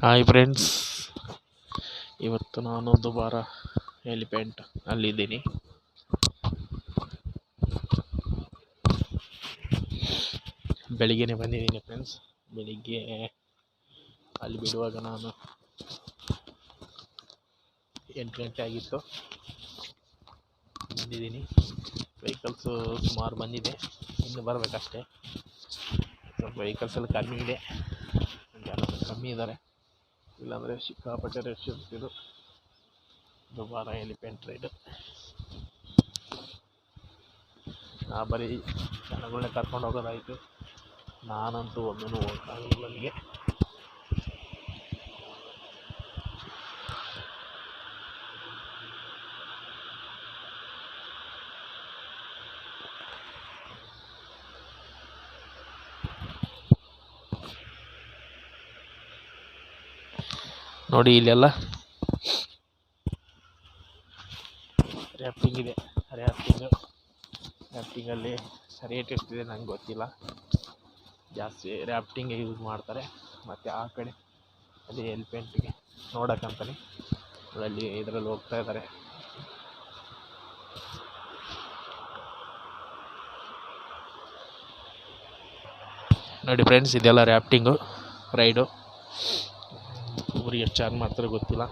Hi friends, ಇವತ್ತು ನಾನು ದುಬಾರ elephant ಅಲ್ಲಿದ್ದೀನಿ. ಬೆಳಿಗ್ಗೆನೇ ಬಂದಿದ್ದೀನಿ ಫ್ರೆಂಡ್ಸ್. ಬೆಳಿಗ್ಗೆ ಅಲ್ಲಿ ಬಿಡುವಾಗ ನಾನು 8 ಗಂಟೆ ಆಗಿತ್ತು. ಬಂದಿದ್ದೀನಿ. ವೆಹಿಕಲ್ಸು ಸುಮಾರು ಬಂದಿದೆ, ಇನ್ನು ಬರಬೇಕಷ್ಟೇ. ಸ್ವಲ್ಪ ವೆಹಿಕಲ್ಸ್ ಎಲ್ಲ ಕಮ್ಮಿ ಇದೆ, ಜನ ಕಮ್ಮಿ ಇದ್ದಾರೆ. ಇಲ್ಲಾಂದರೆ ಸಿಕ್ಕಾಪಟ್ಟೆ ರಶ್ ಇರ್ತಿದ್ದು. ದುಬಾರ ಎಲಿಫೆಂಟ್ ರೈಡ್ ಬರೀ ಜನಗಳನ್ನೇ ಕರ್ಕೊಂಡು ಹೋಗೋದಾಯಿತು. ನಾನಂತೂ ಒಂದೂ ಹೋಗೋಕ್ಕಾಗಲ್ಲ. ನನಗೆ ನೋಡಿ, ಇಲ್ಲೆಲ್ಲ ರ್ಯಾಫ್ಟಿಂಗ್ ಇದೆ. ರ್ಯಾಫ್ಟಿಂಗಲ್ಲಿ ರೇಟ್ ಎಷ್ಟಿದೆ ನಂಗೆ ಗೊತ್ತಿಲ್ಲ. ಜಾಸ್ತಿ ರ್ಯಾಫ್ಟಿಂಗ್ಗೆ ಯೂಸ್ ಮಾಡ್ತಾರೆ. ಮತ್ತು ಆ ಕಡೆ ಅಲ್ಲಿ ಎಲಿಫೆಂಟ್ಗೆ ನೋಡೋಕ್ಕಂತಲೇ ಅಲ್ಲಿ ಇದರಲ್ಲಿ ಹೋಗ್ತಾ ಇದ್ದಾರೆ. ನೋಡಿ ಫ್ರೆಂಡ್ಸ್, ಇದೆಲ್ಲ ರ್ಯಾಫ್ಟಿಂಗು ರೈಡು. ಊರಿಗೆ ಎಷ್ಟು ಚಾರ್ಜ್ ಮಾಡ್ತಾರೆ ಗೊತ್ತಿಲ್ಲ.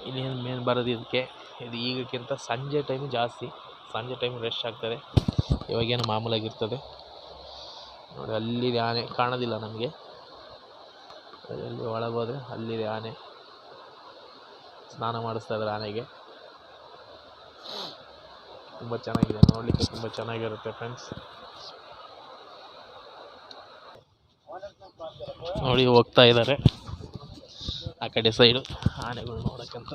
ಇನ್ನೇನು ಮೇನ್ ಬರೋದು ಇದಕ್ಕೆ. ಇದು ಈಗಕ್ಕಿಂತ ಸಂಜೆ ಟೈಮು ಜಾಸ್ತಿ. ಸಂಜೆ ಟೈಮ್ ರಶ್ ಆಗ್ತದೆ, ಇವಾಗೇನು ಮಾಮೂಲಾಗಿರ್ತದೆ. ನೋಡಿ, ಅಲ್ಲಿದೆ ಆನೆ, ಕಾಣೋದಿಲ್ಲ ನಮಗೆ. ಅಲ್ಲಿ ಒಳಗೆ ಹೋದರೆ ಅಲ್ಲಿದೆ ಆನೆ. ಸ್ನಾನ ಮಾಡಿಸ್ತಾ ಇದ್ದಾರೆ ಆನೆಗೆ. ತುಂಬ ಚೆನ್ನಾಗಿದೆ, ನೋಡಲಿಕ್ಕೆ ತುಂಬ ಚೆನ್ನಾಗಿರುತ್ತೆ ಫ್ರೆಂಡ್ಸ್. ನೋಡಿ, ಹೋಗ್ತಾ ಇದ್ದಾರೆ ಆ ಕಡೆ ಸೈಡು ಆನೆಗಳು ನೋಡೋಕ್ಕಂತ.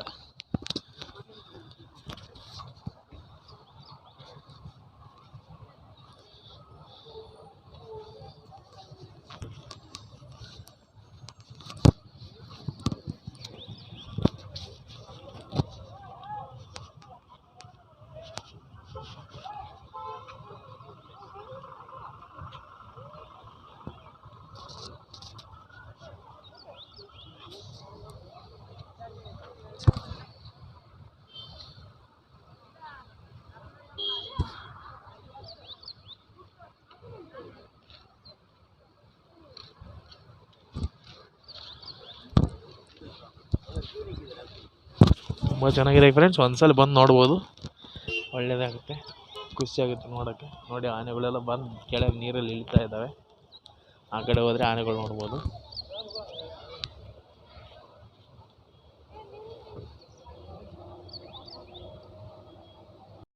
ತುಂಬ ಚೆನ್ನಾಗಿದೆ ಫ್ರೆಂಡ್ಸ್, ಒಂದ್ಸಲ ಬಂದು ನೋಡ್ಬೋದು. ಒಳ್ಳೆಯದಾಗುತ್ತೆ, ಖುಷಿಯಾಗುತ್ತೆ ನೋಡೋಕ್ಕೆ. ನೋಡಿ, ಆನೆಗಳೆಲ್ಲ ಬಂದು ಕೆಳಗೆ ನೀರಲ್ಲಿ ಇಳಿತಾ ಇದ್ದಾವೆ. ಆ ಕಡೆ ಹೋದರೆ ಆನೆಗಳು ನೋಡ್ಬೋದು.